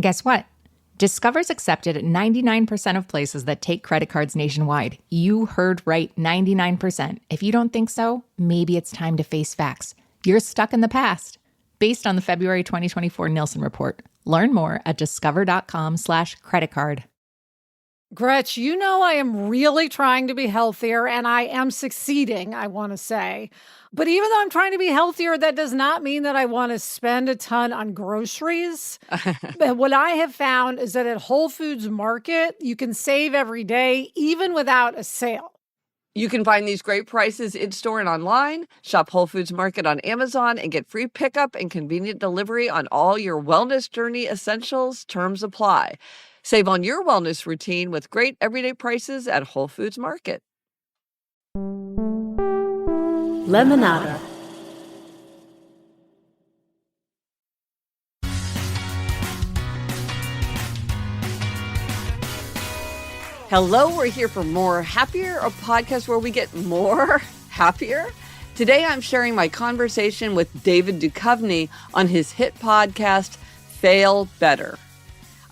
Guess what? Discover's accepted at 99% of places that take credit cards nationwide. You heard right, 99%. If you don't think so, maybe it's time to face facts. You're stuck in the past. Based on the February 2024 Nielsen report. Learn more at discover.com/creditcard. Gretch, you know I am really trying to be healthier, and I am succeeding, I want to say. But even though I'm trying to be healthier, that does not mean that I want to spend a ton on groceries. But what I have found is that at Whole Foods Market, you can save every day, even without a sale. You can find these great prices in-store and online. Shop Whole Foods Market on Amazon and get free pickup and convenient delivery on all your wellness journey essentials. Terms apply. Save on your wellness routine with great everyday prices at Whole Foods Market. Lemonada. Hello, we're here for More Happier, a podcast where we get more happier. Today, I'm sharing my conversation with David Duchovny on his hit podcast, Fail Better.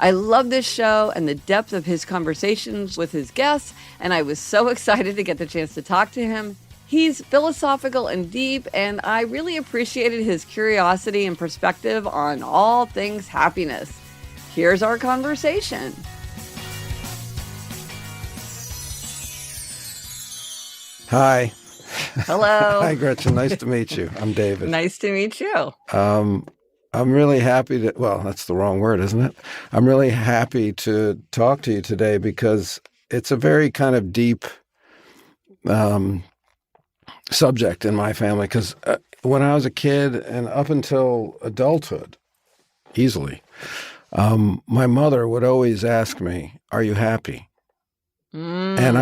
I love this show and the depth of his conversations with his guests, and I was so excited to get the chance to talk to him. He's philosophical and deep, and I really appreciated his curiosity and perspective on all things happiness. Here's our conversation. Hi. Hello. Hi, Gretchen. Nice to meet you. I'm David. Nice to meet you. I'm really happy to, well, that's the wrong word, isn't it? I'm really happy to talk to you today because it's a very kind of deep subject in my family. Because when I was a kid and up until adulthood, easily, my mother would always ask me, "Are you happy?" And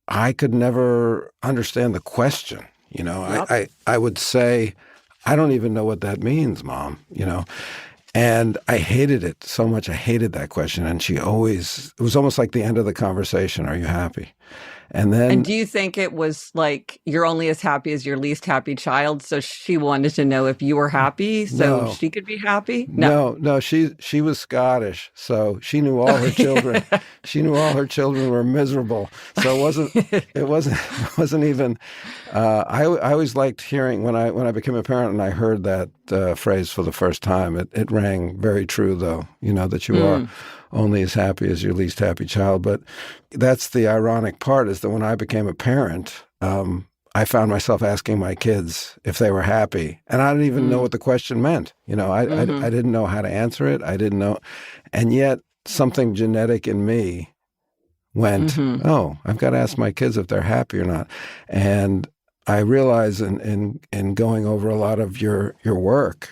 I could never understand the question. You know, Yep. I would say, "I don't even know what that means, Mom," you know. And I hated it so much. I hated that question. And it was almost like the end of the conversation. "Are you happy?" And then. And do you think it was like you're only as happy as your least happy child? So she wanted to know if you were happy so she could be happy? No, she was Scottish. So she knew all her children. She knew all her children were miserable. So it wasn't even, I always liked hearing when I became a parent and I heard that phrase for the first time, it rang very true though, you know, that you are only as happy as your least happy child. But that's the ironic part is that when I became a parent, I found myself asking my kids if they were happy. And I didn't even know what the question meant. You know, I didn't know how to answer it. I didn't know. And yet something genetic in me went, oh, I've got to ask my kids if they're happy or not. And I realize in going over a lot of your work,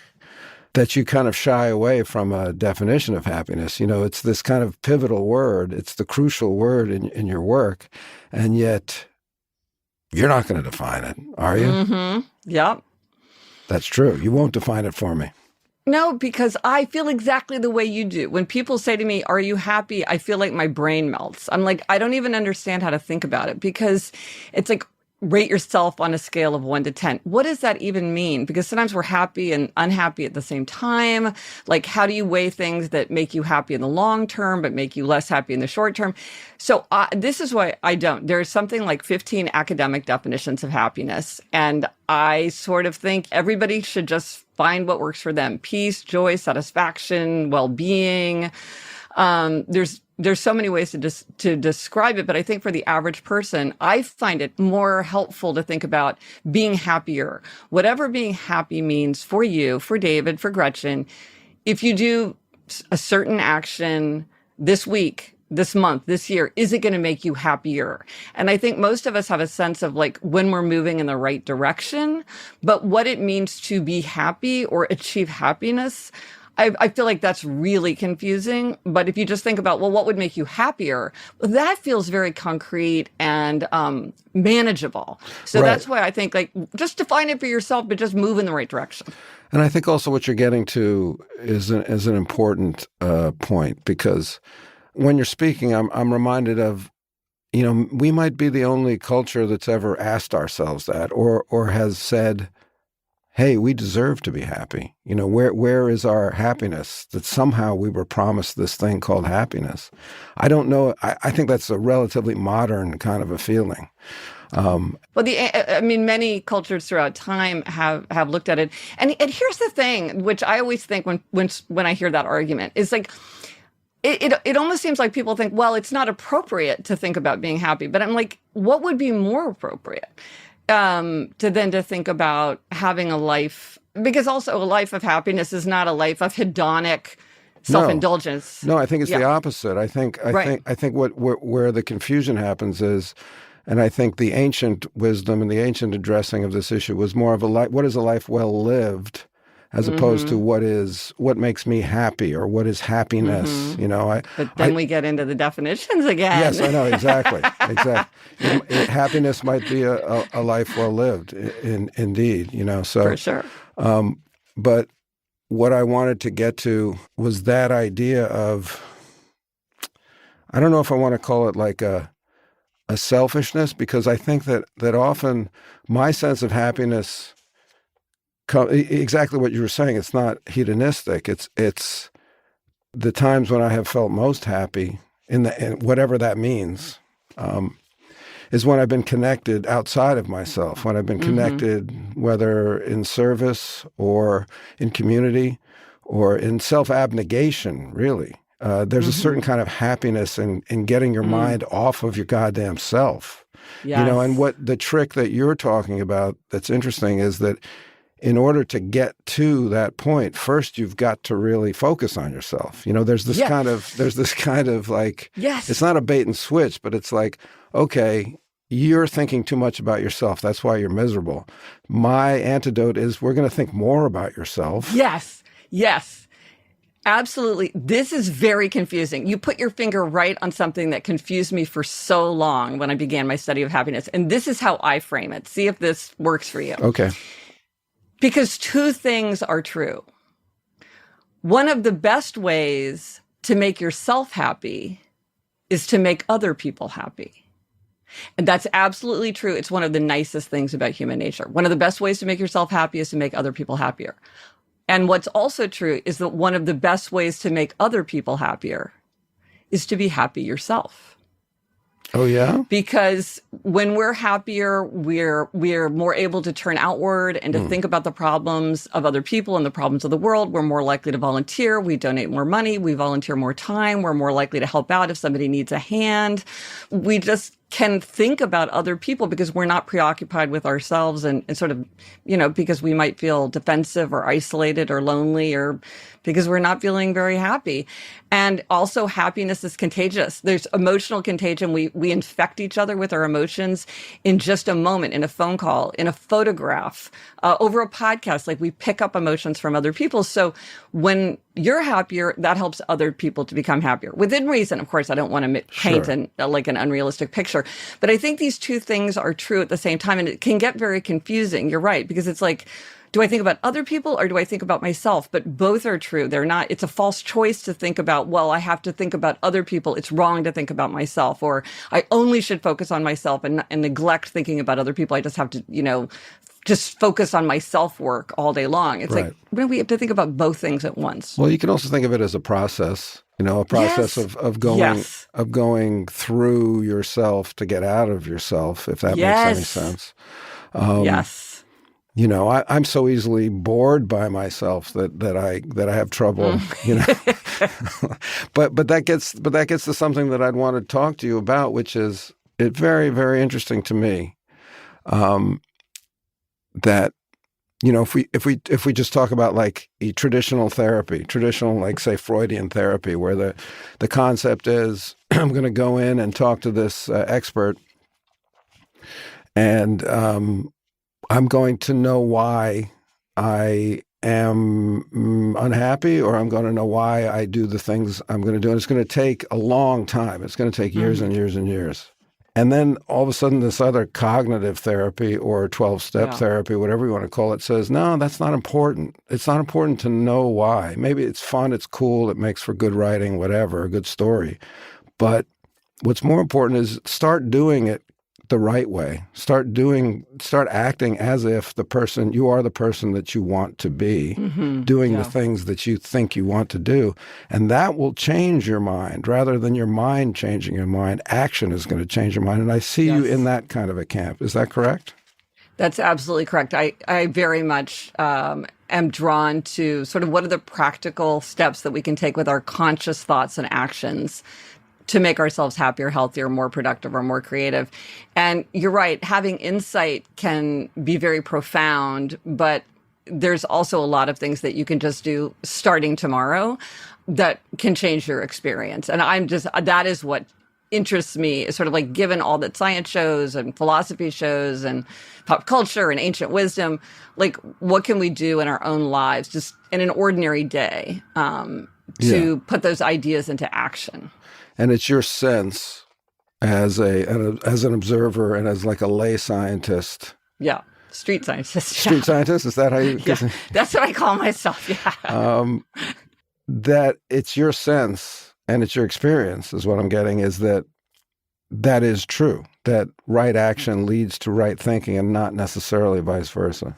that you kind of shy away from a definition of happiness. You know, it's this kind of pivotal word. It's the crucial word in your work. And yet you're not going to define it, are you? Mm-hmm. Yep. That's true. You won't define it for me. No, because I feel exactly the way you do. When people say to me, "Are you happy?" I feel like my brain melts. I'm like, I don't even understand how to think about it because it's like, rate yourself on a scale of 1 to 10. What does that even mean? Because sometimes we're happy and unhappy at the same time. Like, how do you weigh things that make you happy in the long term, but make you less happy in the short term? So this is why I don't. There's something like 15 academic definitions of happiness. And I sort of think everybody should just find what works for them. Peace, joy, satisfaction, well-being. There's so many ways to describe it, but I think for the average person, I find it more helpful to think about being happier. Whatever being happy means for you, for David, for Gretchen, if you do a certain action this week, this month, this year, is it going to make you happier? And I think most of us have a sense of like when we're moving in the right direction, but what it means to be happy or achieve happiness, I feel like that's really confusing. But if you just think about, well, what would make you happier? Well, that feels very concrete and manageable. So That's why I think like just define it for yourself, but just move in the right direction. And I think also what you're getting to is an important point, because when you're speaking, I'm reminded of, you know, we might be the only culture that's ever asked ourselves that or has said, hey, we deserve to be happy. Where is our happiness? That somehow we were promised this thing called happiness. I don't know. I think that's a relatively modern kind of a feeling. Well, many cultures throughout time have looked at it. And here's the thing, which I always think when I hear that argument, is like, it almost seems like people think, well, it's not appropriate to think about being happy. But I'm like, what would be more appropriate to think about having a life? Because also a life of happiness is not a life of hedonic self-indulgence. No, I think it's the opposite. I think where the confusion happens is, and I think the ancient wisdom and the ancient addressing of this issue was more of what is a life well lived, as opposed to what makes me happy or what is happiness. But then we get into the definitions again. Yes, I know, exactly. Happiness might be a life well lived, indeed. So for sure. But what I wanted to get to was that idea of, I don't know if I want to call it like a selfishness, because I think that often my sense of happiness, exactly what you were saying, it's not hedonistic. It's the times when I have felt most happy, in whatever that means, is when I've been connected outside of myself, when I've been connected, whether in service or in community or in self-abnegation, really. There's a certain kind of happiness in getting your mind off of your goddamn self. Yes. And what the trick that you're talking about that's interesting is that in order to get to that point, first you've got to really focus on yourself. There's this kind of like, it's not a bait and switch, but it's like, okay, you're thinking too much about yourself. That's why you're miserable. My antidote is we're going to think more about yourself. Yes. Absolutely. This is very confusing. You put your finger right on something that confused me for so long when I began my study of happiness. And this is how I frame it. See if this works for you. Okay. Because two things are true. One of the best ways to make yourself happy is to make other people happy. And that's absolutely true. It's one of the nicest things about human nature. One of the best ways to make yourself happy is to make other people happier. And what's also true is that one of the best ways to make other people happier is to be happy yourself. Oh, yeah? Because when we're happier, we're more able to turn outward and to think about the problems of other people and the problems of the world. We're more likely to volunteer. We donate more money. We volunteer more time. We're more likely to help out if somebody needs a hand. We just can think about other people because we're not preoccupied with ourselves and sort of, because we might feel defensive or isolated or lonely or because we're not feeling very happy. And also happiness is contagious. There's emotional contagion. We infect each other with our emotions in just a moment, in a phone call, in a photograph, over a podcast. Like we pick up emotions from other people. So when you're happier, that helps other people to become happier. Within reason, of course, I don't want to paint an unrealistic picture. But I think these two things are true at the same time. And it can get very confusing. You're right. Because it's like, do I think about other people or do I think about myself? But both are true. They're not, it's a false choice to think about, well, I have to think about other people. It's wrong to think about myself, or I only should focus on myself and neglect thinking about other people. I just have to, just focus on my self-work all day long. It's like, we have to think about both things at once. Well, you can also think of it as a process, a process of going through yourself to get out of yourself, if that makes any sense. Yes. I'm so easily bored by myself that I have trouble, but that gets to something that I'd want to talk to you about, which is it's very, very interesting to me. That, if we just talk about like traditional therapy, like say Freudian therapy, where the concept is I'm going to go in and talk to this expert, and I'm going to know why I am unhappy, or I'm going to know why I do the things I'm going to do. And it's going to take a long time. It's going to take years and years and years. And then all of a sudden this other cognitive therapy or 12-step therapy, whatever you want to call it, says, no, that's not important. It's not important to know why. Maybe it's fun, it's cool, it makes for good writing, whatever, a good story. But what's more important is start doing it the right way. Start acting as if you are the person that you want to be, doing the things that you think you want to do. And that will change your mind. Rather than your mind changing your mind, action is going to change your mind. And I see you in that kind of a camp. Is that correct? That's absolutely correct. I very much am drawn to sort of what are the practical steps that we can take with our conscious thoughts and actions to make ourselves happier, healthier, more productive, or more creative. And you're right, having insight can be very profound, but there's also a lot of things that you can just do starting tomorrow that can change your experience. And that is what interests me, is sort of like, given all that science shows and philosophy shows and pop culture and ancient wisdom, like, what can we do in our own lives, just in an ordinary day, to put those ideas into action? And it's your sense as an observer and as like a lay scientist. Yeah. Street scientist. Street scientist? Is that how you... Yeah. That's what I call myself, yeah. That it's your sense and it's your experience, is what I'm getting, is that is true, that right action leads to right thinking and not necessarily vice versa.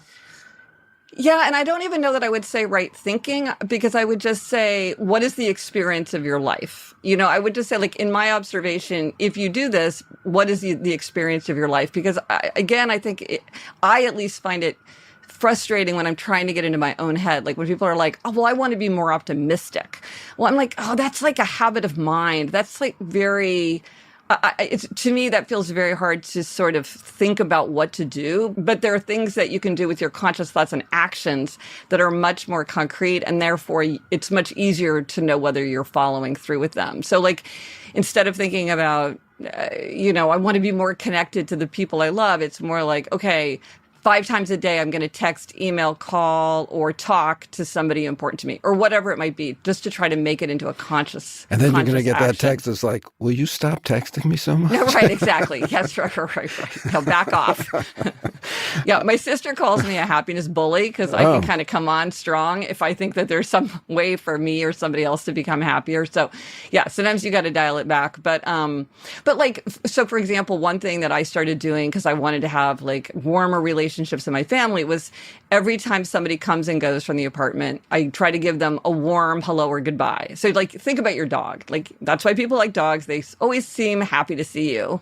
Yeah, and I don't even know that I would say right thinking, because I would just say, what is the experience of your life? I would just say, like, in my observation, if you do this, what is the experience of your life? Because I think I at least find it frustrating when I'm trying to get into my own head. Like, when people are like, oh, well, I want to be more optimistic. Well, I'm like, oh, that's like a habit of mind. That's like very... to me, that feels very hard to sort of think about what to do. But there are things that you can do with your conscious thoughts and actions that are much more concrete, and therefore it's much easier to know whether you're following through with them. So, like, instead of thinking about, I want to be more connected to the people I love, it's more like, okay, 5 times a day, I'm going to text, email, call, or talk to somebody important to me, or whatever it might be, just to try to make it into a conscious And then you're going to get action. that text that's like, will you stop texting me so much? No, right, exactly. Yes, right. No, back off. Yeah, my sister calls me a happiness bully, because I can kind of come on strong if I think that there's some way for me or somebody else to become happier. So, yeah, sometimes you got to dial it back. But like, so for example, one thing that I started doing, because I wanted to have like warmer relationships in my family, was every time somebody comes and goes from the apartment, I try to give them a warm hello or goodbye. So, like, think about your dog. Like, that's why people like dogs. They always seem happy to see you.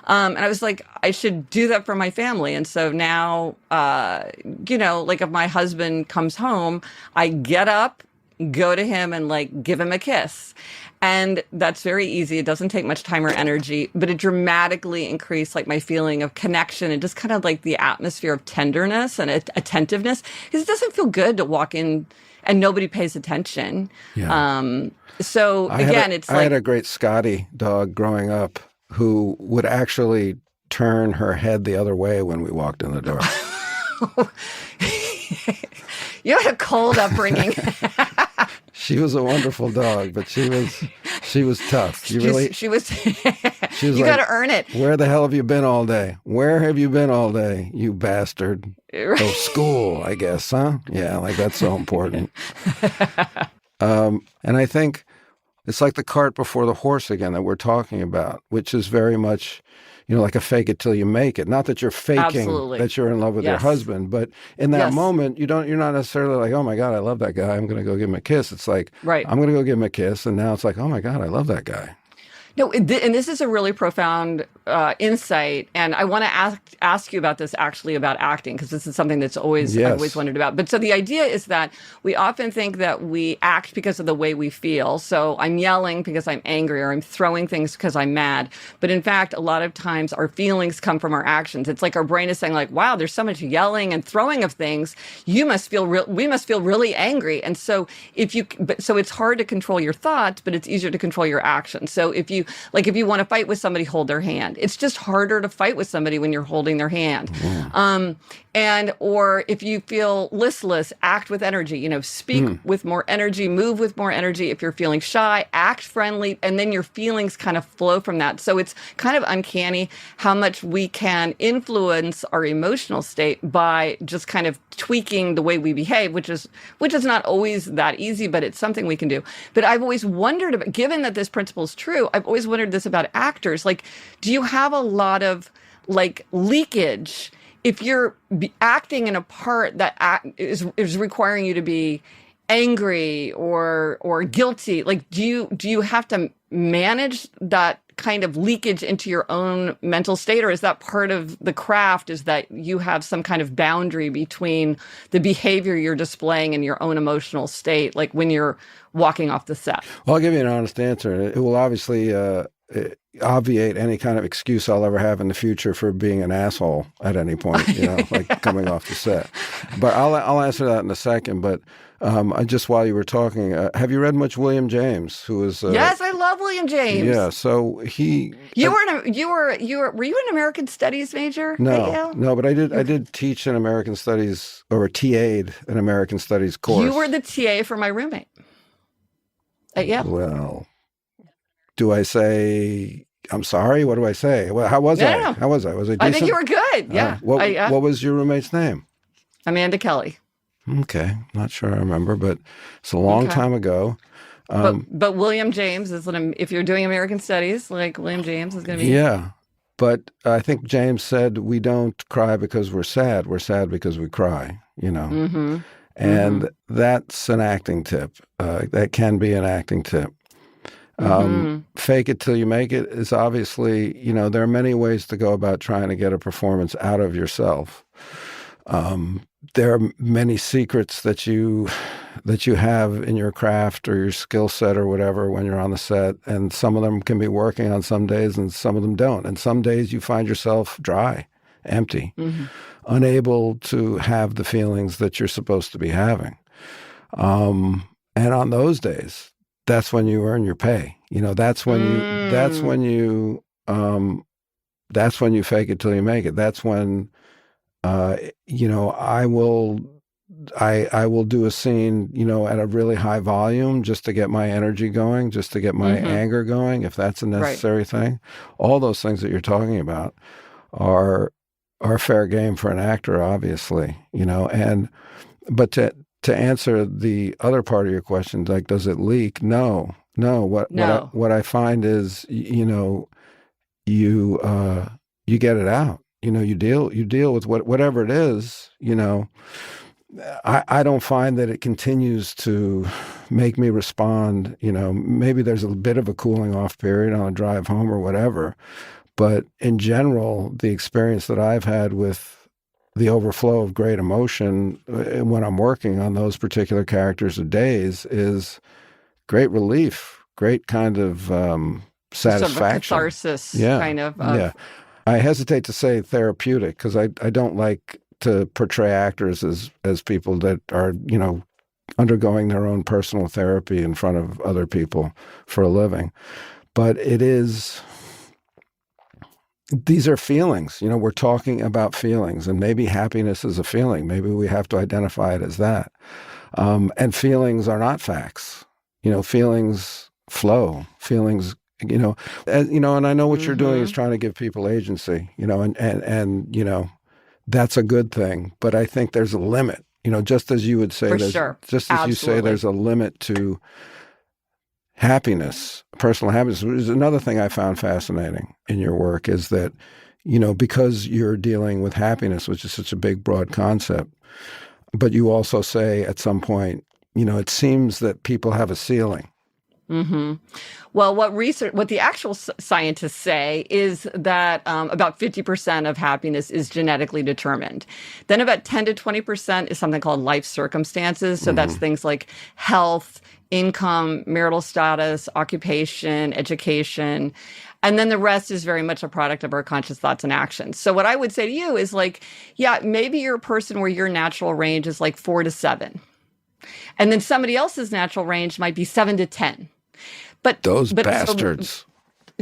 And I was like, I should do that for my family. And so now, like, if my husband comes home, I get up, go to him, and like give him a kiss. And that's very easy. It doesn't take much time or energy, but it dramatically increased like my feeling of connection and just kind of like the atmosphere of tenderness and attentiveness. Because it doesn't feel good to walk in and nobody pays attention. Yeah. So again, I had a great Scotty dog growing up who would actually turn her head the other way when we walked in the door. You had a cold upbringing. She was a wonderful dog, but she was tough. She was. You Like, got to earn it. Where the hell have you been all day? Where have you been all day, you bastard? Oh, school, I guess, huh? Yeah, like that's so important. And I think it's like the cart before the horse again that we're talking about, which is very much, like a fake it till you make it. Not that you're faking that you're in love with your husband, but in that moment, you're not necessarily like, oh my God, I love that guy, I'm going to go give him a kiss. It's like, I'm going to go give him a kiss. And now it's like, oh my God, I love that guy. No, and this is a really profound insight, and I want to ask you about this actually about acting, because this is something that's I've always wondered about. But so the idea is that we often think that we act because of the way we feel. So I'm yelling because I'm angry, or I'm throwing things because I'm mad. But in fact, a lot of times our feelings come from our actions. It's like our brain is saying, like, wow, there's so much yelling and throwing of things. We must feel really angry. And so so it's hard to control your thoughts, but it's easier to control your actions. So if you want to fight with somebody, hold their hand. It's just harder to fight with somebody when you're holding their hand. Yeah. Or if you feel listless, act with energy, speak with more energy, move with more energy. If you're feeling shy, act friendly, and then your feelings kind of flow from that. So it's kind of uncanny how much we can influence our emotional state by just kind of tweaking the way we behave, which is not always that easy, but it's something we can do. But I've always wondered about, given that this principle is true, I've always wondered this about actors. Like, do you have a lot of like leakage, if you're acting in a part that is requiring you to be angry or guilty, like do you have to manage that kind of leakage into your own mental state, or is that part of the craft, is that you have some kind of boundary between the behavior you're displaying and your own emotional state, like when you're walking off the set? Well, I'll give you an honest answer. It will obviously obviate any kind of excuse I'll ever have in the future for being an asshole at any point, like coming off the set. But I'll answer that in a second. But just while you were talking, have you read much William James, who was? Yes, I love William James. Yeah, so he. Were you an American Studies major? No, but I did teach an American Studies, or TA'd an American Studies course. You were the TA for my roommate at Yale. Well, do I say I'm sorry? What do I say? Well, how was I? No. How was I? Was I decent? I think you were good. Yeah. What was your roommate's name? Amanda Kelly. Okay, not sure I remember, but it's a long time ago. But William James is if you're doing American Studies, like William James is going to be. Yeah, but I think James said we don't cry because we're sad. We're sad because we cry. Mm-hmm. And that's an acting tip. That can be an acting tip. Fake it till you make it is obviously, there are many ways to go about trying to get a performance out of yourself. There are many secrets that you have in your craft or your skill set or whatever when you're on the set, and some of them can be working on some days and some of them don't. And some days you find yourself dry, empty, unable to have the feelings that you're supposed to be having. And on those days, that's when you earn your pay. That's when you fake it till you make it. That's when, I will do a scene, at a really high volume just to get my energy going, just to get my anger going, if that's a necessary thing. All those things that you're talking about are fair game for an actor, obviously, but to answer the other part of your question, like, does it leak? No. What I find is, you get it out. You deal with whatever it is. I don't find that it continues to make me respond. Maybe there's a bit of a cooling off period on a drive home or whatever, but in general, the experience that I've had with the overflow of great emotion when I'm working on those particular characters or days is great relief, great kind of satisfaction. Sort of a catharsis, kind of. Yeah. I hesitate to say therapeutic because I don't like to portray actors as people that are, undergoing their own personal therapy in front of other people for a living. But these are feelings. We're talking about feelings, and maybe happiness is a feeling. Maybe we have to identify it as that. And feelings are not facts. Feelings flow. Feelings, and I know what you're doing is trying to give people agency, and that's a good thing. But I think there's a limit, just as you would say, just as you say, there's a limit to happiness, personal happiness. Is another thing I found fascinating in your work is that, because you're dealing with happiness, which is such a big, broad concept, but you also say at some point, it seems that people have a ceiling. Mm-hmm. Well, what the actual scientists say is that about 50% of happiness is genetically determined. Then about 10 to 20% is something called life circumstances. So that's things like health, income, marital status, occupation, education. And then the rest is very much a product of our conscious thoughts and actions. So what I would say to you is maybe you're a person where your natural range is 4 to 7. And then somebody else's natural range might be 7 to 10. But those bastards.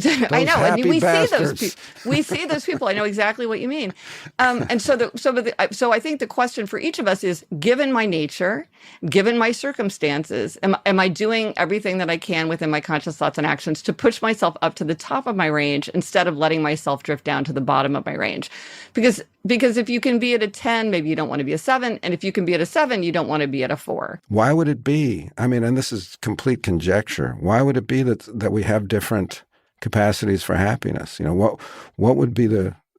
I know, and we bastards. see those people. We see those people. I know exactly what you mean. And so I think the question for each of us is: given my nature, given my circumstances, am I doing everything that I can within my conscious thoughts and actions to push myself up to the top of my range instead of letting myself drift down to the bottom of my range? Because if you can be at a 10, maybe you don't want to be a 7, and if you can be at a 7, you don't want to be at a 4. Why would it be? I mean, and this is complete conjecture. Why would it be that we have different capacities for happiness? What would be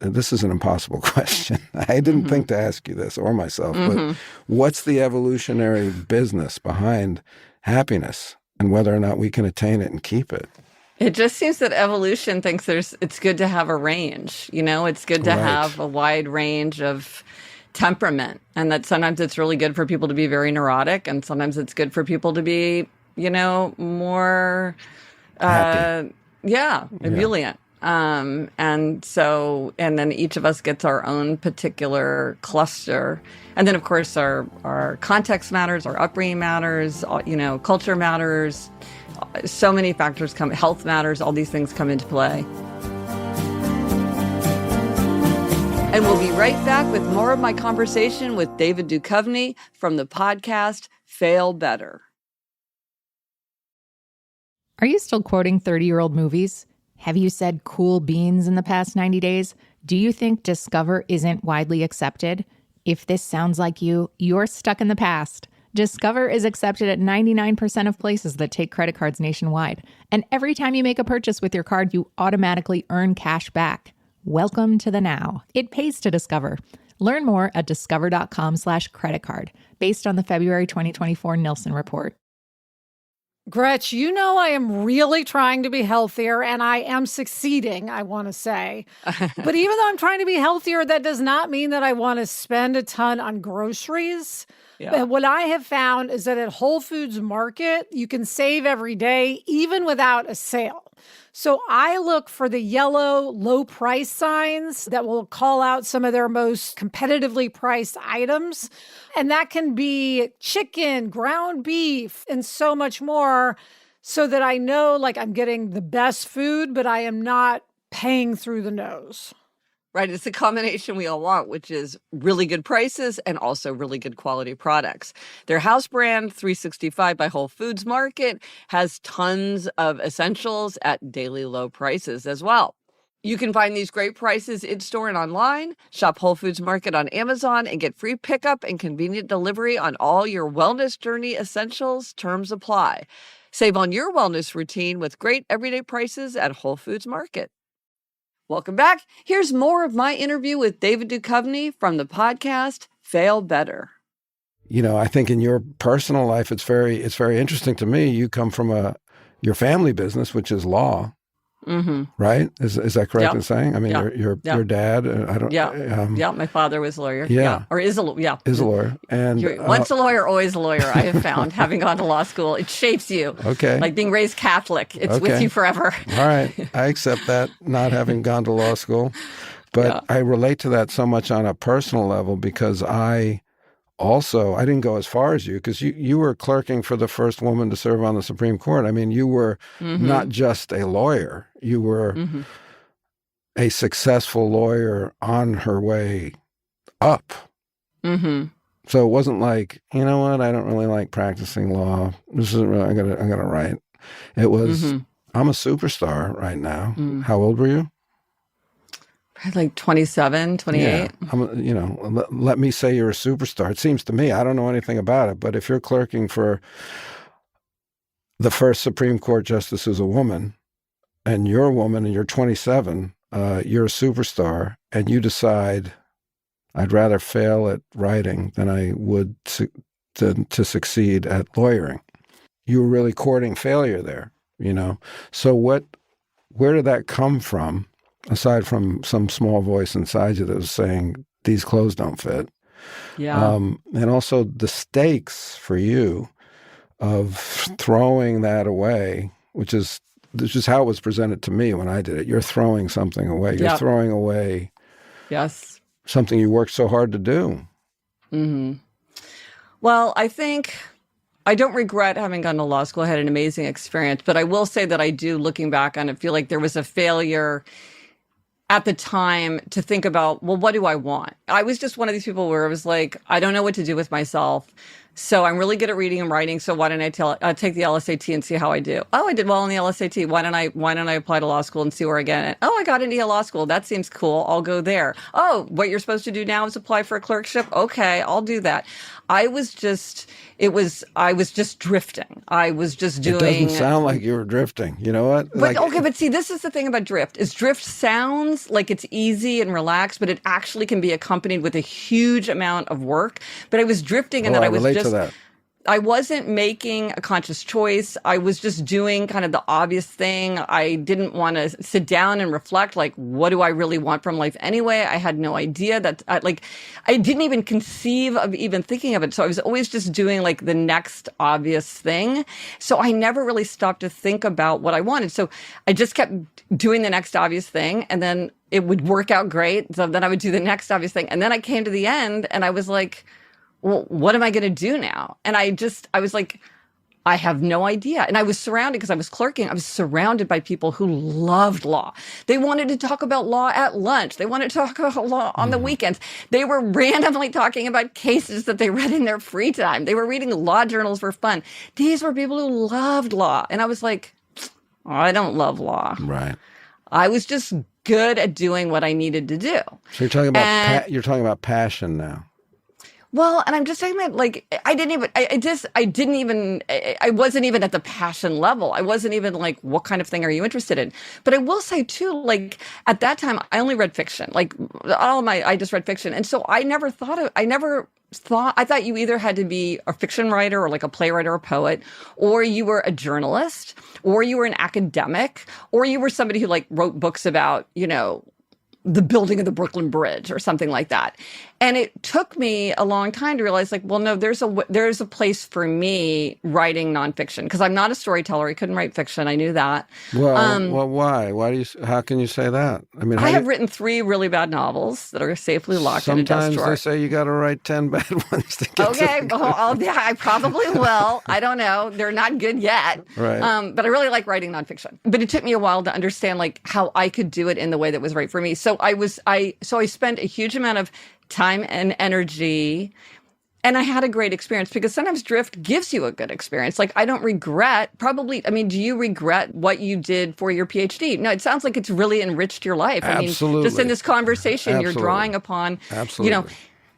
this is an impossible question. I didn't think to ask you this or myself, but what's the evolutionary business behind happiness and whether or not we can attain it and keep it? It just seems that evolution thinks it's good to have a range. It's good to have a wide range of temperament, and that sometimes it's really good for people to be very neurotic, and sometimes it's good for people to be, more, ebullient. And then each of us gets our own particular cluster. And then, of course, our context matters, our upbringing matters, culture matters. So many factors health matters, all these things come into play. And we'll be right back with more of my conversation with David Duchovny from the podcast Fail Better. Are you still quoting 30-year-old movies? Have you said cool beans in the past 90 days? Do you think Discover isn't widely accepted? If this sounds like you, you're stuck in the past. Discover is accepted at 99% of places that take credit cards nationwide. And every time you make a purchase with your card, you automatically earn cash back. Welcome to the now. It pays to Discover. Learn more at discover.com/creditcard, based on the February 2024 Nielsen report. Gretchen, I am really trying to be healthier, and I am succeeding, I want to say. But even though I'm trying to be healthier, that does not mean that I want to spend a ton on groceries. Yeah. What I have found is that at Whole Foods Market, you can save every day, even without a sale. So I look for the yellow low price signs that will call out some of their most competitively priced items. And that can be chicken, ground beef, and so much more, so that I know I'm getting the best food, but I am not paying through the nose. Right. It's the combination we all want, which is really good prices and also really good quality products. Their house brand, 365 by Whole Foods Market, has tons of essentials at daily low prices as well. You can find these great prices in-store and online. Shop Whole Foods Market on Amazon and get free pickup and convenient delivery on all your wellness journey essentials. Terms apply. Save on your wellness routine with great everyday prices at Whole Foods Market. Welcome back. Here's more of my interview with David Duchovny from the podcast Fail Better. I think in your personal life, it's very interesting to me. You come from your family business, which is law, right? Is that correct in saying? I mean, your dad. I don't. Yeah. My father was a lawyer. Or is a lawyer. Is a lawyer. And once a lawyer, always a lawyer. I have found, having gone to law school, it shapes you. Okay. Like being raised Catholic, it's with you forever. All right, I accept that. Not having gone to law school, but I relate to that so much on a personal level because I didn't go as far as you because you were clerking for the first woman to serve on the Supreme Court. I mean, you were not just a lawyer. You were a successful lawyer on her way up. So it wasn't like, you know what, I don't really like practicing law. This isn't really, I gotta write. It was, I'm a superstar right now. How old were you? Like 27, 28. Yeah. Let me say you're a superstar. It seems to me, I don't know anything about it, but if you're clerking for the first Supreme Court justice who's a woman, and you're a woman and you're 27, you're a superstar, and you decide, I'd rather fail at writing than I would to succeed at lawyering. You were really courting failure there, So where did that come from? Aside from some small voice inside you that was saying, these clothes don't fit. Yeah. And also the stakes for you of throwing that away, which is how it was presented to me when I did it. You're throwing something away. You're throwing away something you worked so hard to do. Well, I think I don't regret having gone to law school. I had an amazing experience. But I will say that I do, looking back on it, feel like there was a failure at the time to think about, well, what do I want? I was just one of these people where I was like, I don't know what to do with myself. So I'm really good at reading and writing. So why don't I take the LSAT and see how I do? Oh, I did well on the LSAT. Why don't I apply to law school and see where I get it? Oh, I got into law school. That seems cool. I'll go there. Oh, what you're supposed to do now is apply for a clerkship. Okay, I'll do that. I was just drifting. I was just doing. It doesn't sound like you were drifting. You know what? But see, this is the thing about drift. Is drift sounds like it's easy and relaxed, but it actually can be accompanied with a huge amount of work. But I was drifting, and then I was relate to that. I wasn't making a conscious choice. I was just doing kind of the obvious thing. I didn't want to sit down and reflect, like, what do I really want from life anyway? I had no idea that, I didn't even conceive of even thinking of it. So I was always just doing like the next obvious thing. So I never really stopped to think about what I wanted. So I just kept doing the next obvious thing, and then it would work out great. So then I would do the next obvious thing. And then I came to the end, and I was like, well, what am I going to do now? And I was like, I have no idea. And I was surrounded, because I was clerking, I was surrounded by people who loved law. They wanted to talk about law at lunch. They wanted to talk about law on the weekends. They were randomly talking about cases that they read in their free time. They were reading law journals for fun. These were people who loved law. And I was like, oh, I don't love law. Right. I was just good at doing what I needed to do. So you're talking about passion now. Well, and I'm just saying that, like, I wasn't even at the passion level. I wasn't even like, what kind of thing are you interested in? But I will say too, like, at that time, I only read fiction. Like, I just read fiction. And so I thought you either had to be a fiction writer or like a playwright or a poet, or you were a journalist, or you were an academic, or you were somebody who like wrote books about, the building of the Brooklyn Bridge or something like that. And it took me a long time to realize, like, well, no, there's a place for me writing nonfiction, because I'm not a storyteller. I couldn't write fiction. I knew that. Well, why? How can you say that? I mean, I have written 3 really bad novels that are safely locked in a desk drawer. Sometimes they say you got to write 10 bad ones to get I probably will. I don't know. They're not good yet. Right. But I really like writing nonfiction. But it took me a while to understand, like, how I could do it in the way that was right for me. So I spent a huge amount of time and energy, and I had a great experience, because sometimes drift gives you a good experience. Like, I don't regret, do you regret what you did for your PhD? No, it sounds like it's really enriched your life. Absolutely. I mean, just in this conversation, Absolutely. You're drawing upon, Absolutely.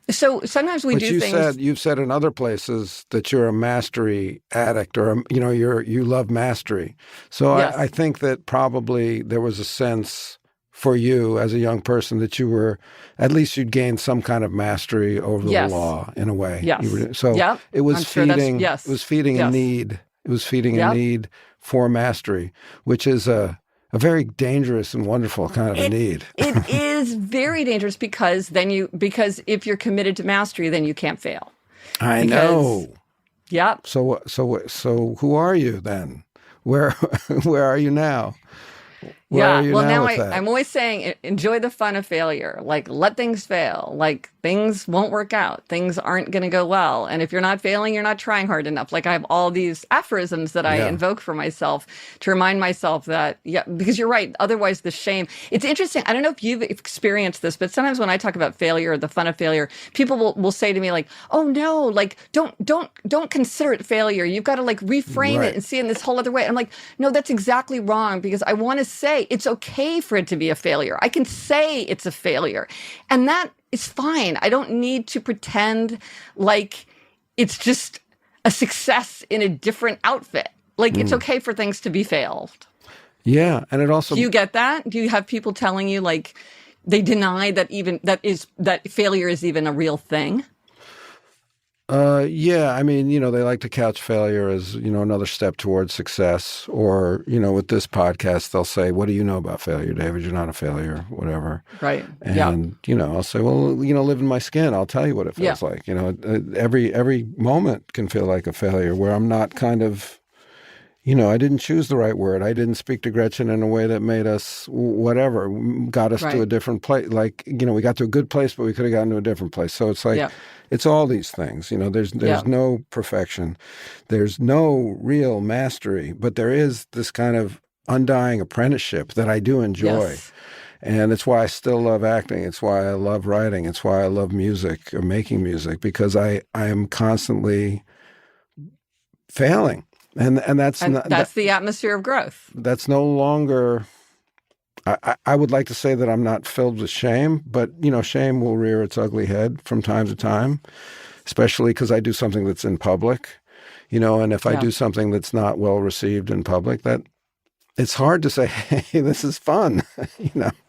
So sometimes we do things. You've said in other places that you're a mastery addict, or you love mastery. So yes. I think that probably there was a sense for you as a young person that you were, at least you'd gained some kind of mastery over the law in a way. Yes. It was feeding. Yes. It was feeding a need. It was feeding a need for mastery, which is a very dangerous and wonderful kind of a need. It is very dangerous, because if you're committed to mastery, then you can't fail. I know. Yep. So who are you then? Where are you now? I'm always saying, enjoy the fun of failure. Like, let things fail. Like, things won't work out. Things aren't going to go well. And if you're not failing, you're not trying hard enough. Like, I have all these aphorisms that I invoke for myself to remind myself that, because you're right. Otherwise, the shame. It's interesting. I don't know if you've experienced this, but sometimes when I talk about failure, the fun of failure, people will say to me, like, oh no, like, don't consider it failure. You've got to like reframe it and see it in this whole other way. And I'm like, no, that's exactly wrong, because I want to say it's okay for it to be a failure. I can say it's a failure, and that is fine. I don't need to pretend like it's just a success in a different outfit. Like, it's okay for things to be failed. Yeah, and it also... Do you get that? Do you have people telling you, like, they deny that failure is even a real thing? Yeah, I mean, they like to couch failure as, another step towards success. Or, with this podcast, they'll say, what do you know about failure, David? You're not a failure, whatever. Right. And, I'll say, well, live in my skin. I'll tell you what it feels like. Every moment can feel like a failure, where I'm not kind of, I didn't choose the right word. I didn't speak to Gretchen in a way that made us whatever, got us to a different place. Like, we got to a good place, but we could have gotten to a different place. So it's like, it's all these things. There's no perfection. There's no real mastery, but there is this kind of undying apprenticeship that I do enjoy. Yes. And it's why I still love acting. It's why I love writing. It's why I love music or making music, because I am constantly failing. And that's the atmosphere of growth. That's no longer, I would like to say that I'm not filled with shame, but, shame will rear its ugly head from time to time, especially because I do something that's in public, and if I do something that's not well received in public, that it's hard to say, hey, this is fun,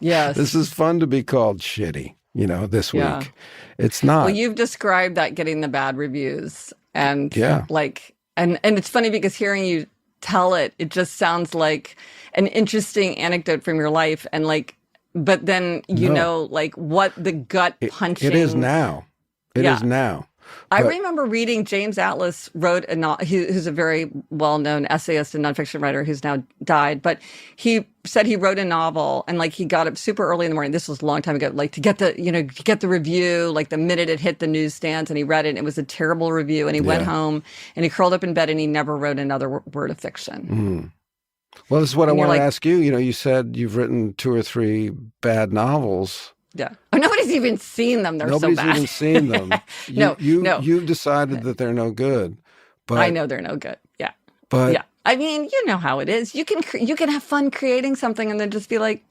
Yes. This is fun to be called shitty, this week. It's not. Well, you've described that, getting the bad reviews, and and it's funny because hearing you tell it, it just sounds like an interesting anecdote from your life, and but then what the gut punching. It is now. It is now. I remember reading James Atlas wrote who's a very well-known essayist and nonfiction writer who's now died, but he said he wrote a novel, and he got up super early in the morning. This was a long time ago, to get the review, the minute it hit the newsstands, and he read it, and it was a terrible review, and he went home and he curled up in bed and he never wrote another word of fiction. Well, this is what I want to ask you. You said you've written 2 or 3 bad novels. Yeah. Oh, nobody's even seen them. Nobody's so bad. even seen them. No. You've decided that they're no good. But I know they're no good. Yeah. But yeah. I mean, you know how it is. You can have fun creating something and then just be like,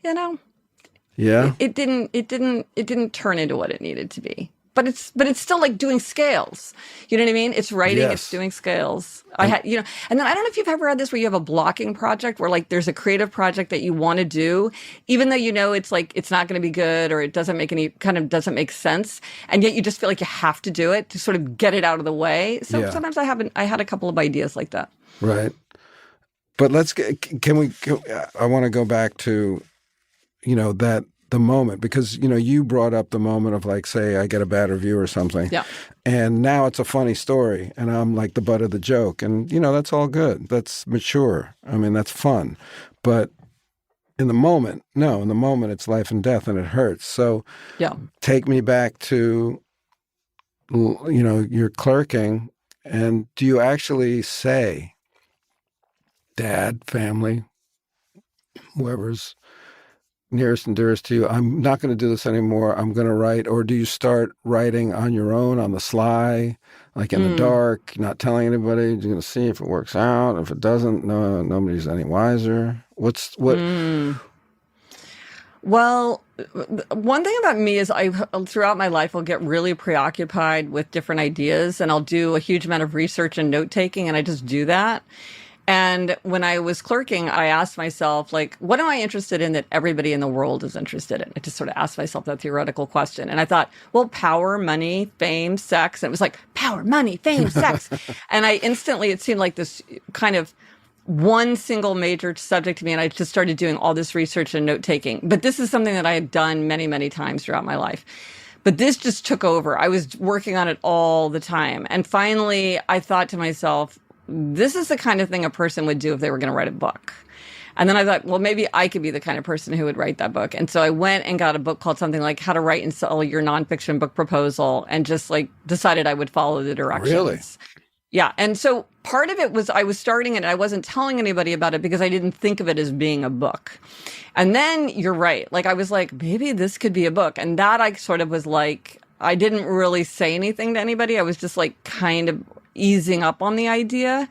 Yeah. It didn't turn into what it needed to be. But it's still doing scales. You know what I mean? It's writing, It's doing scales. And then I don't know if you've ever had this where you have a blocking project where there's a creative project that you want to do, even though it's it's not going to be good, or it doesn't make sense. And yet you just feel like you have to do it to sort of get it out of the way. So sometimes I had a couple of ideas like that. Right. But I want to go back to, the moment, because, you brought up the moment of say I get a bad review or something. Yeah. And now it's a funny story and I'm the butt of the joke. And, that's all good. That's mature. I mean, that's fun. But in the moment it's life and death and it hurts. So take me back to, you're clerking, and do you actually say, Dad, family, whoever's nearest and dearest to you, I'm not going to do this anymore, I'm going to write? Or do you start writing on your own, on the sly, in the dark, not telling anybody? You're going to see if it works out. If it doesn't, no, nobody's any wiser. What? Well, one thing about me is throughout my life, I'll get really preoccupied with different ideas, and I'll do a huge amount of research and note-taking, and I just do that. And when I was clerking, I asked myself, what am I interested in that everybody in the world is interested in? I just sort of asked myself that theoretical question. And I thought, well, power, money, fame, sex. And it was power, money, fame, sex. And it seemed like this kind of one single major subject to me. And I just started doing all this research and note-taking. But this is something that I had done many, many times throughout my life. But this just took over. I was working on it all the time. And finally, I thought to myself, this is the kind of thing a person would do if they were going to write a book. And then I thought, well, maybe I could be the kind of person who would write that book. And so I went and got a book called something like How to Write and Sell Your Nonfiction Book Proposal, and just decided I would follow the directions. Really? Yeah. And so part of it was I was starting it and I wasn't telling anybody about it because I didn't think of it as being a book. And then you're right. I was maybe this could be a book. And that I sort of was I didn't really say anything to anybody. I was just kind of easing up on the idea.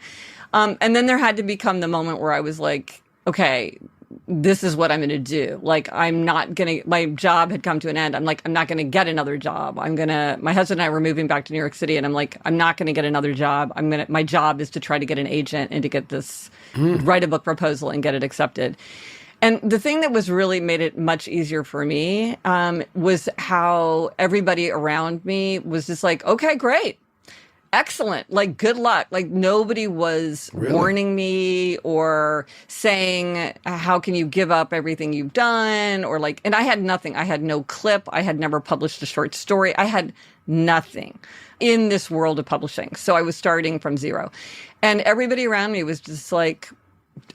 And then there had to become the moment where I was okay, this is what I'm going to do. I'm not going to, my job had come to an end. I'm not going to get another job. My husband and I were moving back to New York City, and I'm I'm not going to get another job. My job is to try to get an agent and to get this, write a book proposal and get it accepted. And the thing that was really made it much easier for me, was how everybody around me was just okay, great. Excellent. Good luck. Nobody was warning me or saying, how can you give up everything you've done? Or and I had nothing. I had no clip. I had never published a short story. I had nothing in this world of publishing. So I was starting from zero. And everybody around me was just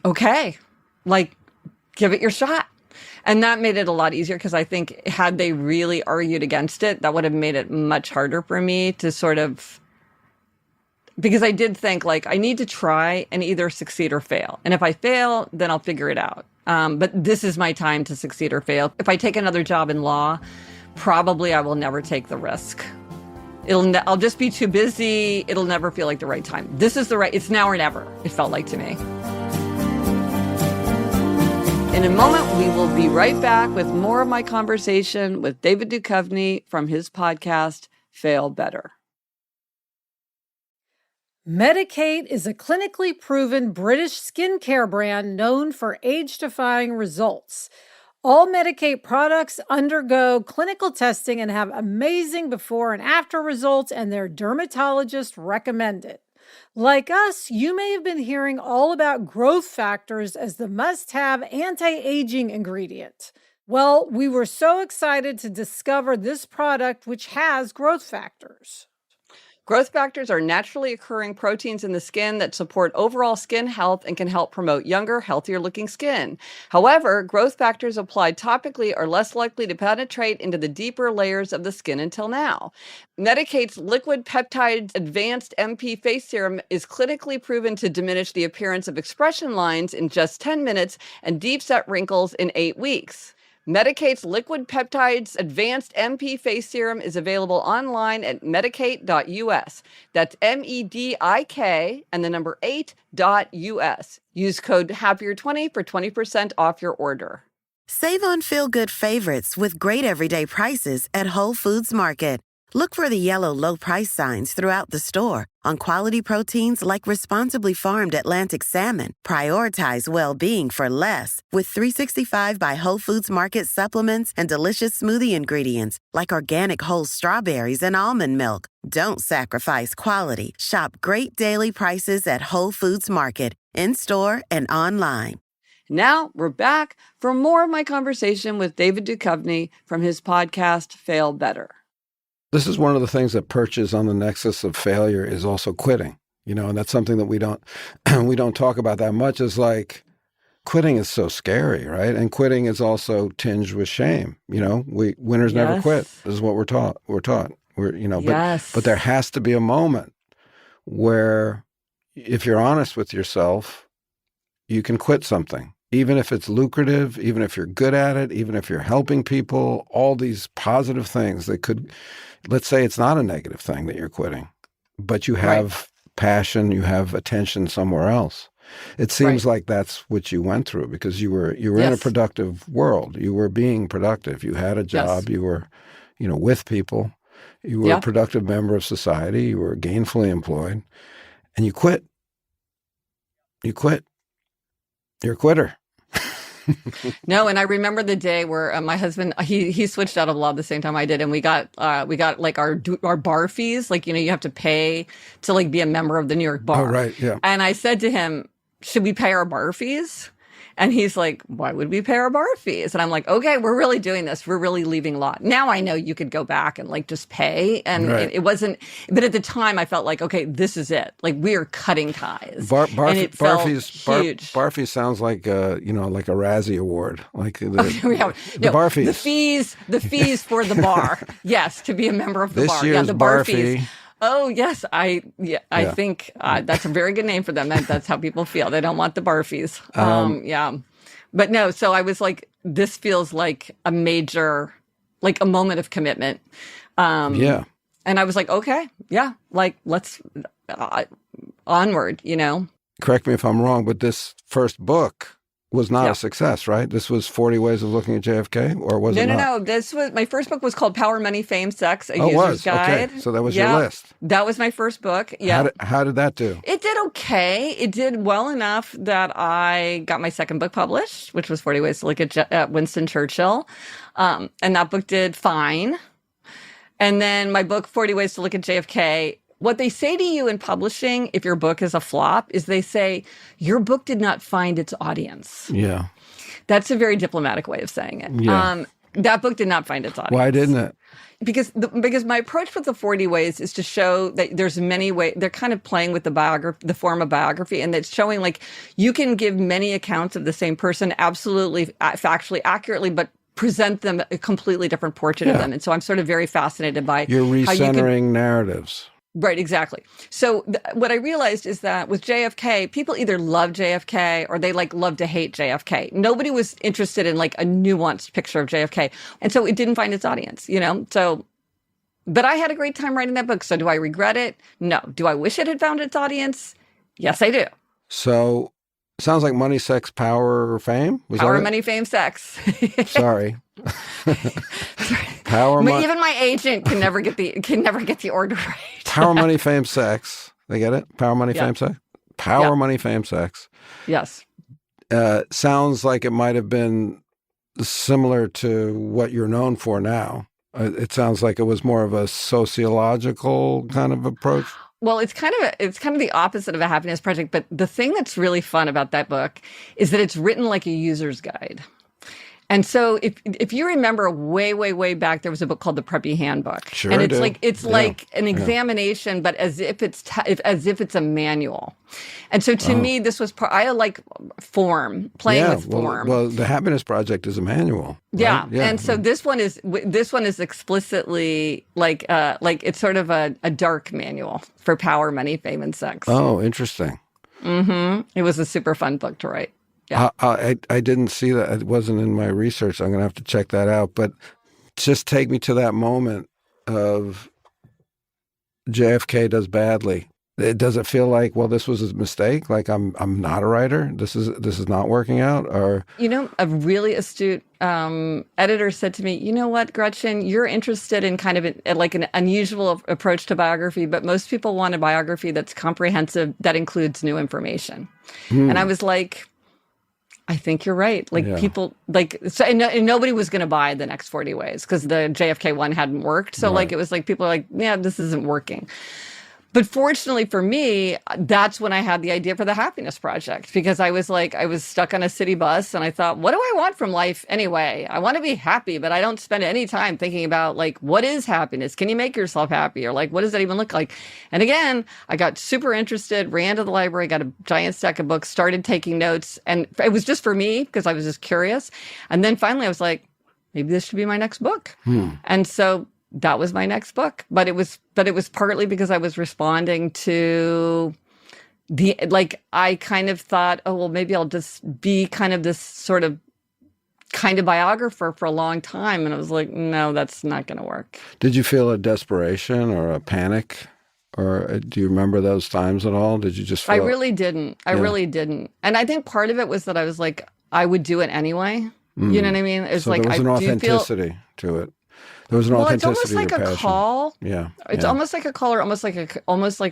okay, give it your shot. And that made it a lot easier, because I think had they really argued against it, that would have made it much harder for me to sort of, because I did think like I need to try and either succeed or fail. And if I fail, then I'll figure it out. But this is my time to succeed or fail. If I take another job in law, probably I will never take the risk. I'll just be too busy. It'll never feel like the right time. This is it's now or never, it felt like to me. In a moment, we will be right back with more of my conversation with David Duchovny from his podcast, Fail Better. Medik8 is a clinically proven British skincare brand known for age-defying results. All Medik8 products undergo clinical testing and have amazing before and after results, and their dermatologist recommend it. Like us, you may have been hearing all about growth factors as the must-have anti-aging ingredient. Well, we were so excited to discover this product which has growth factors. Growth factors are naturally occurring proteins in the skin that support overall skin health and can help promote younger, healthier-looking skin. However, growth factors applied topically are less likely to penetrate into the deeper layers of the skin until now. Medik8's liquid peptides advanced MP face serum is clinically proven to diminish the appearance of expression lines in just 10 minutes and deep-set wrinkles in 8 weeks. Medik8's Liquid Peptides Advanced MP Face Serum is available online at medik8.us. That's MEDIK and the number 8.us. Use code HAPPIER20 for 20% off your order. Save on feel-good favorites with great everyday prices at Whole Foods Market. Look for the yellow low price signs throughout the store on quality proteins like responsibly farmed Atlantic salmon. Prioritize well-being for less with 365 by Whole Foods Market supplements and delicious smoothie ingredients like organic whole strawberries and almond milk. Don't sacrifice quality. Shop great daily prices at Whole Foods Market, in-store and online. Now we're back for more of my conversation with David Duchovny from his podcast, Fail Better. This is one of the things that perches on the nexus of failure is also quitting, and that's something that we don't talk about that much. Is like quitting is so scary, right? And quitting is also tinged with shame. Winners never quit. This is what we're taught. But there has to be a moment where, if you're honest with yourself, you can quit something. Even if it's lucrative, even if you're good at it, even if you're helping people, all these positive things that could, let's say it's not a negative thing that you're quitting, but you have passion, you have attention somewhere else. It seems like that's what you went through because you were in a productive world. You were being productive. You had a job. You were, with people. You were a productive member of society. You were gainfully employed, and you quit. You quit. You're a quitter. No, and I remember the day where my husband he switched out of law the same time I did, and we got like our bar fees, like you have to pay to like be a member of the New York Bar. Oh, right, yeah. And I said to him, "Should we pay our bar fees?" And he's like, "Why would we pay our bar fees?" And I'm like, "Okay, we're really doing this. We're really leaving law." Now I know you could go back and like just pay. And it wasn't, but at the time I felt like, okay, this is it. Like we are cutting ties. Bar huge. Bar fees sounds like, like a Razzie award. Like the bar fees. The fees for the bar. Yes, to be a member of the this bar. Year's the bar fees. Oh, yes. I think that's a very good name for them. That's how people feel. They don't want the bar fees. But no, so I was like, this feels like a major, like a moment of commitment. And I was like, okay, like let's onward, Correct me if I'm wrong, but this first book was not a success, right? This was 40 Ways of Looking at JFK, or was it not? No. This was my first book was called Power, Money, Fame, Sex, a User's Guide. Okay. So that was your list. That was my first book. Yeah. How did that do? It did okay. It did well enough that I got my second book published, which was 40 Ways to Look at Winston Churchill. And that book did fine. And then my book, 40 Ways to Look at JFK, what they say to you in publishing, if your book is a flop, is they say, your book did not find its audience. Yeah. That's a very diplomatic way of saying it. Yeah. That book did not find its audience. Why didn't it? Because my approach with the 40 Ways is to show that there's many ways. They're kind of playing with the form of biography, and it's showing like you can give many accounts of the same person absolutely factually accurately, but present them a completely different portrait of them. And so I'm sort of very fascinated by you're recentering narratives. Right, exactly. So what I realized is that with JFK, people either love JFK or they like love to hate JFK. Nobody was interested in like a nuanced picture of JFK. And so it didn't find its audience, you know? So, but I had a great time writing that book. So do I regret it? No. Do I wish it had found its audience? Yes, I do. So sounds like money, sex, power, fame. Was Power, that it? money, fame, sex. Sorry. Power, money. Even my agent can never get the order right. Power, money, fame, sex. They get it? Power, money, fame, sex? Power, money, fame, sex. Yes. Sounds like it might have been similar to what you're known for now. It sounds like it was more of a sociological kind of approach. Well, it's kind of the opposite of a happiness project. But the thing that's really fun about that book is that it's written like a user's guide. And so if you remember way, way, way back, there was a book called The Preppy Handbook. Sure, and it's like an examination, but as if it's a manual. And so to me, this was I like form, playing with form. Well, the Happiness Project is a manual. Right? Yeah. And so this one is explicitly like it's sort of a dark manual for power, money, fame, and sex. Oh, interesting. Mm-hmm. It was a super fun book to write. Yeah. I didn't see that. It wasn't in my research. I'm going to have to check that out. But just take me to that moment of JFK does badly. Does it feel like, well, this was a mistake? Like I'm not a writer. This is not working out? Or a really astute editor said to me, you know what, Gretchen, you're interested in kind of like an unusual approach to biography, but most people want a biography that's comprehensive, that includes new information. And I was like, I think you're right. Like people and nobody was going to buy The Next 40 Ways because the JFK one hadn't worked. So like, it was like, people are like, yeah, this isn't working. But fortunately for me, that's when I had the idea for the Happiness Project, because I was stuck on a city bus and I thought, what do I want from life anyway? I want to be happy, but I don't spend any time thinking about like, what is happiness? Can you make yourself happy? Or like, what does that even look like? And again, I got super interested, ran to the library, got a giant stack of books, started taking notes. And it was just for me because I was just curious. And then finally I was like, maybe this should be my next book. And so that was my next book, but it was partly because I was responding to I kind of thought, oh, well, maybe I'll just be kind of this sort of kind of biographer for a long time. And I was like, no, that's not going to work. Did you feel a desperation or a panic? Or do you remember those times at all? Did you just feel... I really didn't. I really didn't. And I think part of it was that I was like, I would do it anyway. You know what I mean? It's so like, there was an authenticity to it. There was an authenticity. It's almost like a passion. call. Yeah. It's almost like a call, or almost like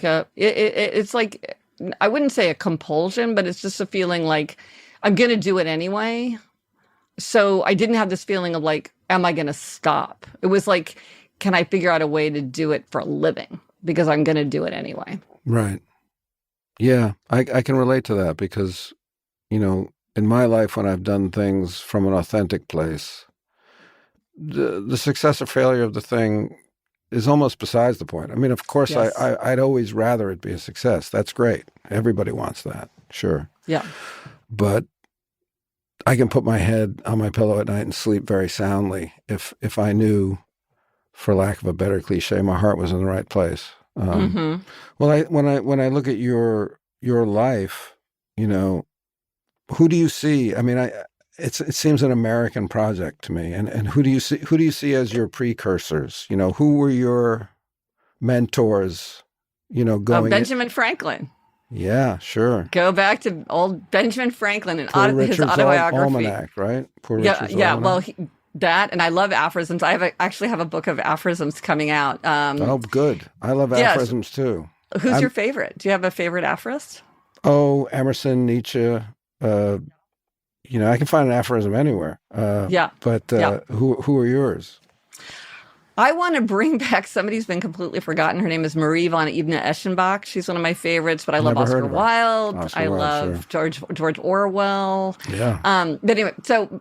a. It's like, I wouldn't say a compulsion, but it's just a feeling like I'm going to do it anyway. So I didn't have this feeling of like, am I going to stop? It was like, can I figure out a way to do it for a living? Because I'm going to do it anyway. Right. Yeah, I can relate to that because, in my life when I've done things from an authentic place, the success or failure of the thing is almost besides the point. I mean, of course, yes. I'd always rather it be a success. That's great. Everybody wants that. Sure. Yeah. But I can put my head on my pillow at night and sleep very soundly if I knew, for lack of a better cliche, my heart was in the right place. Well, when I look at your life, who do you see? I mean, it seems an American project to me. And who do you see as your precursors? Who were your mentors? Benjamin Franklin. Yeah, sure. Go back to old Benjamin Franklin and his Richard's autobiography. Almanac, right? Poor Richard's Almanac. Well, that, and I love aphorisms. I actually have a book of aphorisms coming out. Oh, good. I love aphorisms too. Who's your favorite? Do you have a favorite aphorist? Oh, Emerson, Nietzsche. I can find an aphorism anywhere. But who are yours? I want to bring back somebody who's been completely forgotten. Her name is Marie von Ibn Eschenbach. She's one of my favorites, but I love Oscar Wilde. I love George Orwell. Yeah. But anyway,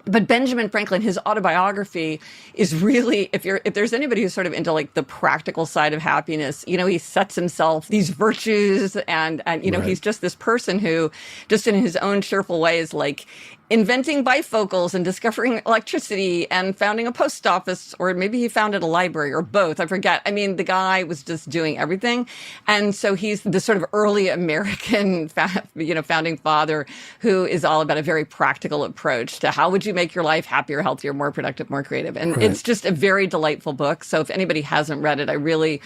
but Benjamin Franklin, his autobiography is really, if there's anybody who's sort of into like the practical side of happiness, he sets himself these virtues and right. He's just this person who just in his own cheerful way is like inventing bifocals and discovering electricity and founding a post office, or maybe he founded a library, or both. I forget. I mean, the guy was just doing everything. And so he's the sort of early American, founding father who is all about a very practical approach to how would you make your life happier, healthier, more productive, more creative. And it's just a very delightful book. So if anybody hasn't read it, I really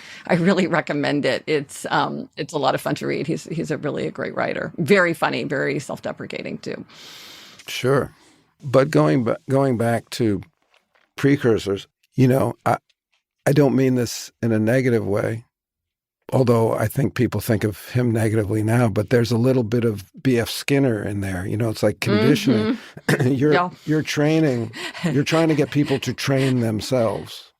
recommend it. It's a lot of fun to read. He's a really great writer. Very funny, very self-deprecating too. Sure. But going back to precursors, I don't mean this in a negative way, although I think people think of him negatively now, but there's a little bit of B.F. Skinner in there. It's like conditioning. You're training, you're trying to get people to train themselves,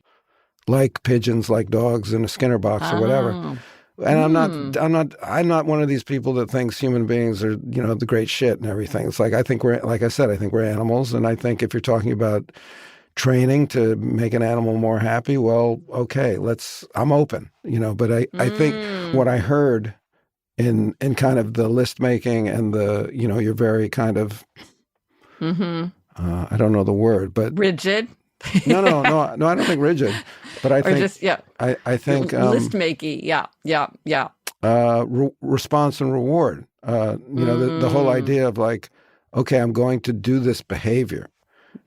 like pigeons, like dogs in a Skinner box or whatever. And I'm not one of these people that thinks human beings are, the great shit and everything. It's like, I think we're animals. And I think if you're talking about training to make an animal more happy, well, okay, I'm open, but I think what I heard in kind of the list making and the, you're very kind of, I don't know the word, but rigid. No, I don't think rigid, but I think I think list making, yeah. Response and reward. The whole idea of like, okay, I'm going to do this behavior,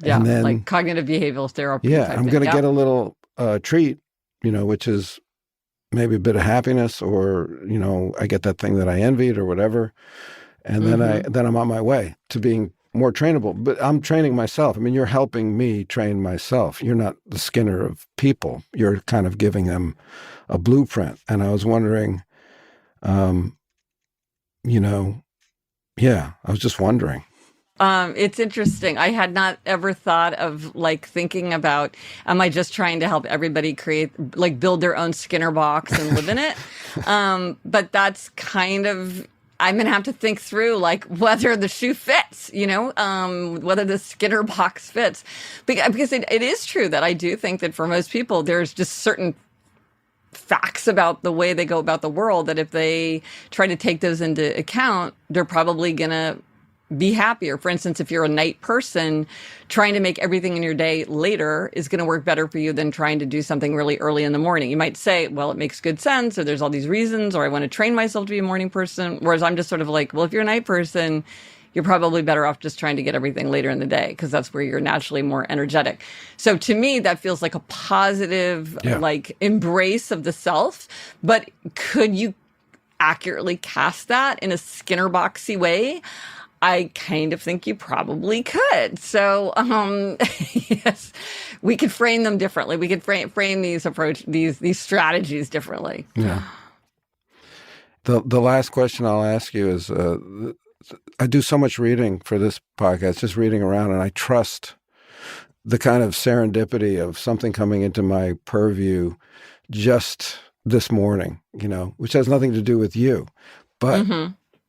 and then like cognitive behavioral therapy. Yeah, I'm going to get a little treat, which is maybe a bit of happiness, or I get that thing that I envied or whatever, and then I'm on my way to being more trainable. But I'm training myself. I mean, you're helping me train myself. You're not the Skinner of people. You're kind of giving them a blueprint. And I was wondering, I was just wondering. It's interesting. I had not ever thought of thinking about, am I just trying to help everybody build their own Skinner box and live in it? But that's kind of, I'm going to have to think through whether the shoe fits, whether the Skinner box fits. Because it is true that I do think that for most people, there's just certain facts about the way they go about the world that if they try to take those into account, they're probably going to be happier. For instance, if you're a night person, trying to make everything in your day later is going to work better for you than trying to do something really early in the morning. You might say, well, it makes good sense, or there's all these reasons, or I want to train myself to be a morning person. Whereas I'm just sort of like, well, if you're a night person, you're probably better off just trying to get everything later in the day, because that's where you're naturally more energetic. So to me, that feels like a positive, embrace of the self. But could you accurately cast that in a Skinner boxy way? I kind of think you probably could. So, yes, we could frame them differently. We could frame these strategies differently. Yeah. The last question I'll ask you is, I do so much reading for this podcast, just reading around, and I trust the kind of serendipity of something coming into my purview just this morning, which has nothing to do with you, but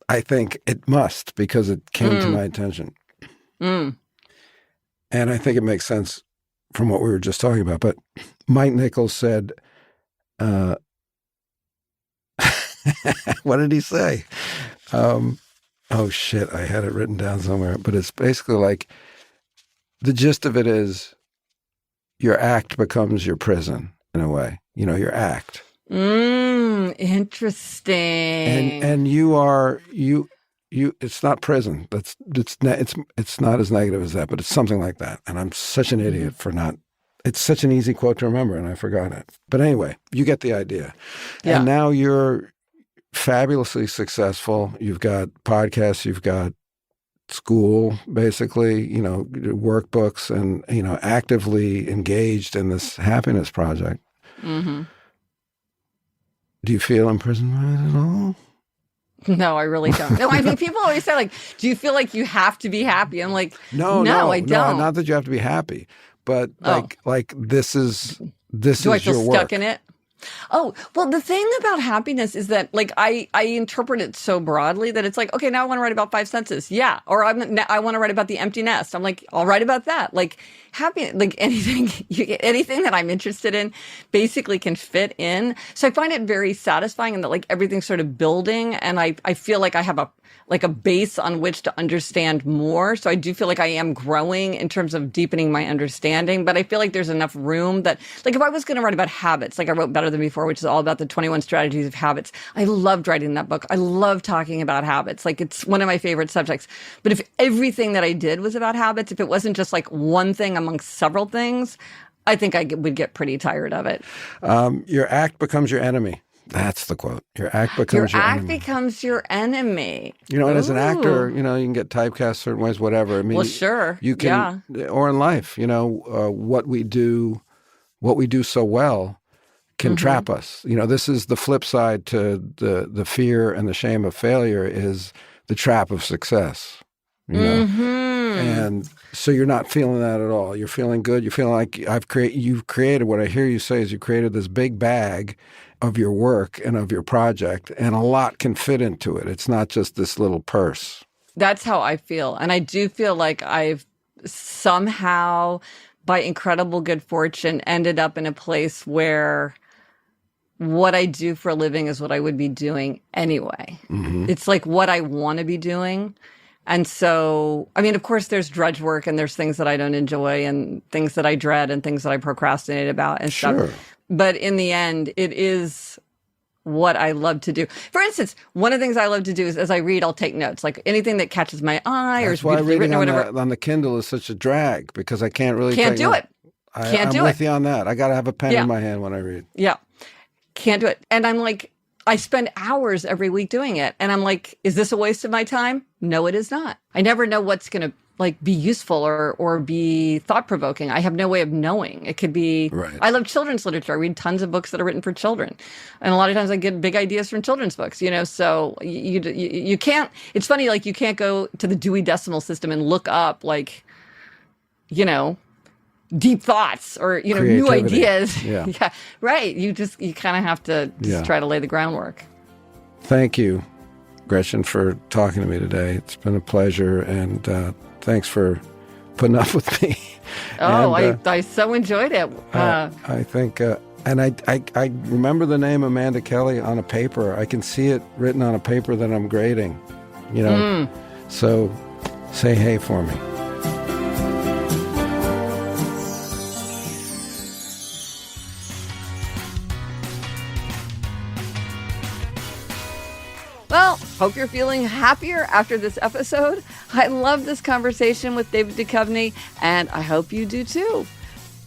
I think it must, because it came to my attention. And I think it makes sense from what we were just talking about. But Mike Nichols said, what did he say? Oh, shit, I had it written down somewhere. But it's basically like, the gist of it is your act becomes your prison in a way, your act. Interesting. And you it's not prison. It's not as negative as that, but it's something like that. And I'm such an idiot for not. It's such an easy quote to remember, and I forgot it. But anyway, you get the idea. Yeah. And now you're fabulously successful. You've got podcasts, you've got school, basically, workbooks, and actively engaged in this happiness project. Do you feel imprisoned by it at all? No, I really don't. No, I mean, people always say, do you feel like you have to be happy? I'm like, no, I don't. No, not that you have to be happy, but this is Do I feel your stuck work. in it? Oh, well, the thing about happiness is that, like, I interpret it so broadly that it's like, okay, now I want to write about 5 senses. Yeah. Or I want to write about the empty nest. I'm like, I'll write about that. Like, happy, like anything, anything that I'm interested in basically can fit in. So I find it very satisfying and that, like, everything's sort of building. And I feel like I have a base on which to understand more. So I do feel like I am growing in terms of deepening my understanding, but I feel like there's enough room that, like, if I was going to write about habits, like I wrote Better Than Before, which is all about the 21 strategies of habits. I loved writing that book. I love talking about habits. Like, it's one of my favorite subjects. But if everything that I did was about habits, if it wasn't just like one thing amongst several things, I think I would get pretty tired of it. Your act becomes your enemy. That's the quote. Your act becomes your enemy. Your act becomes your enemy. You know, and as an actor, you know, you can get typecast certain ways, whatever. I mean, well, sure. You can, or in life, you know, what we do so well can trap us. You know, this is the flip side to the fear and the shame of failure is the trap of success. You know, and so you're not feeling that at all. You're feeling good. You're feeling like you've created, what I hear you say is you created this big bag of your work and of your project, and a lot can fit into it. It's not just this little purse. That's how I feel. And I do feel like I've somehow, by incredible good fortune, ended up in a place where what I do for a living is what I would be doing anyway. It's like what I want to be doing. And so, I mean, of course, there's drudge work and there's things that I don't enjoy and things that I dread and things that I procrastinate about and stuff. But in the end, it is what I love to do. For instance, one of the things I love to do is as I read, I'll take notes. Like anything that catches my eye or is beautifully written or whatever. On the Kindle is such a drag because I can't really Can't do it. I'm with you on that. I got to have a pen in my hand when I read. Yeah. Can't do it. And I'm like, I spend hours every week doing it. And I'm like, is this a waste of my time? No, it is not. I never know what's going to like be useful or be thought-provoking. I have no way of knowing. It could be, right. I love children's literature. I read tons of books that are written for children. And a lot of times I get big ideas from children's books, you know, so you can't, it's funny, like you can't go to the Dewey Decimal System and look up like, you know, deep thoughts or, you know, new ideas. Yeah. Yeah. Right. You kind of have to just try to lay the groundwork. Thank you, Gretchen, for talking to me today. It's been a pleasure. And thanks for putting up with me. Oh, and, I so enjoyed it. I think, and I remember the name Amanda Kelly on a paper. I can see it written on a paper that I'm grading, you know. So say hey for me. Well, hope you're feeling happier after this episode. I love this conversation with David Duchovny, and I hope you do too.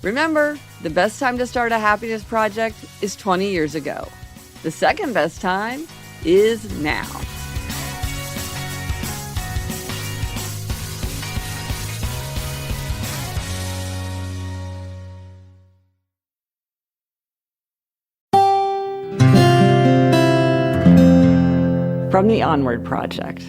Remember, the best time to start a happiness project is 20 years ago. The second best time is now. From the Onward Project.